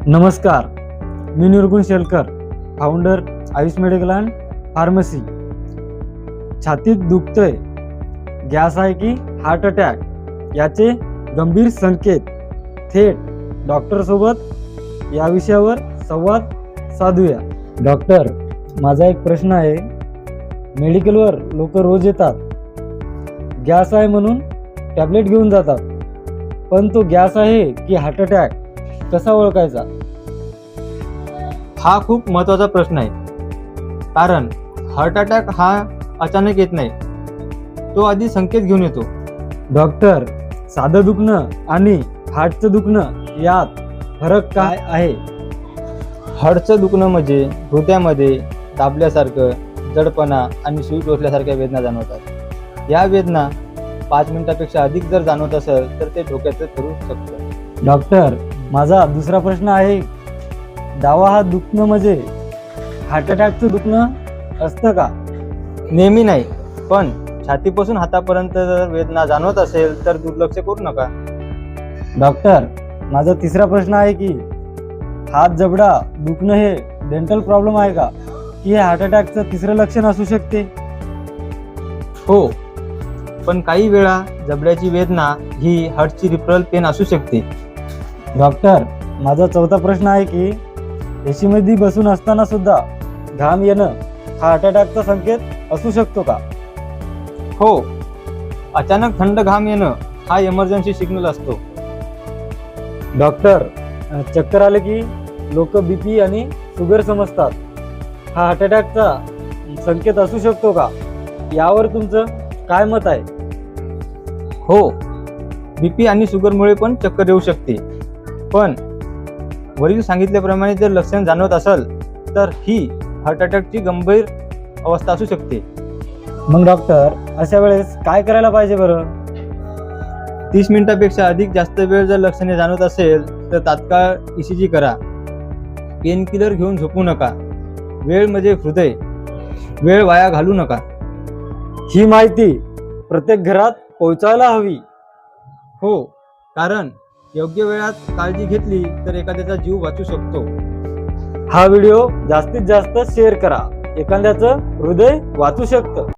नमस्कार, मी निर्गुण Shelkar, founder Ayush medical and pharmacy. छातीत दुखतंय, गॅस आहे की हार्ट अटॅक याचे गंभीर संकेत. थेट डॉक्टरसोबत या विषयावर संवाद साधूया. डॉक्टर, माझा एक प्रश्न आहे. मेडिकलवर लोक रोज येतात, गॅस आहे म्हणून टॅबलेट घेऊन जातात, पण तो गॅस आहे की हार्ट अटॅक कसा ओळखायचा? हा खूप महत्त्वाचा प्रश्न आहे. कारण हार्ट अटॅक हा अचानक येत नाही, तो आधी संकेत घेऊन येतो. डॉक्टर, साधं दुखणं आणि हार्टचं दुखणं यात फरक काय आहे? हार्टचं दुखणं म्हणजे हृदयामध्ये दाबल्यासारखं, जडपणा आणि सुई टोचल्यासारख्या वेदना जाणवतात. या वेदना 5 मिनिटापेक्षा अधिक जर जाणवत असेल तर ते धोक्याचं ठरू शकतं. डॉक्टर, माझा दुसरा प्रश्न आहे. डावा हात दुखणं म्हणजे हार्ट अटॅकचं दुखणं असतं का? नेहमी नाही, पण छातीपासून हातापर्यंत जर वेदना जाणवत असेल तर दुर्लक्ष करू नका. डॉक्टर, माझा तिसरा प्रश्न आहे की हात जबडा दुखणं हे डेंटल प्रॉब्लेम आहे का, की हे हार्ट अटॅकचं तिसरं लक्षण असू शकते? हो, पण काही वेळा जबड्याची वेदना ही हार्टची रिफरल पेन असू शकते. डॉक्टर, माझा चौथा प्रश्न आहे की एसीमध्ये बसून असताना सुद्धा घाम येणं हा हार्ट अटॅकचा संकेत असू शकतो का? हो, अचानक थंड घाम येणं हा इमर्जन्सी सिग्नल असतो. डॉक्टर, चक्कर आले की लोक बीपी आणि शुगर समजतात, हा हार्ट अटॅकचा संकेत असू शकतो का? यावर तुमचं काय मत आहे? हो, बीपी आणि शुगरमुळे पण चक्कर येऊ शकते, पण वरील सांगितल्याप्रमाणे जर लक्षण जाणवत असेल तर ही हार्ट अटॅकची गंभीर अवस्था असू शकते. मग डॉक्टर, अशा वेळेस काय करायला पाहिजे बरं? 30 मिनिटापेक्षा अधिक जास्त वेळ जर लक्षणे जाणवत असेल तर तात्काळ ECG करा. पेन किलर घेऊन झोपू नका. वेळ म्हणजे हृदय, वेळ वाया घालू नका. ही माहिती प्रत्येक घरात पोहोचायला हवी. हो, कारण योग्य वेळात काळजी घेतली तर एखाद्याचा जीव वाचू शकतो. हा व्हिडिओ जास्तीत जास्त शेअर करा, एखाद्याचं हृदय वाचू शकतं.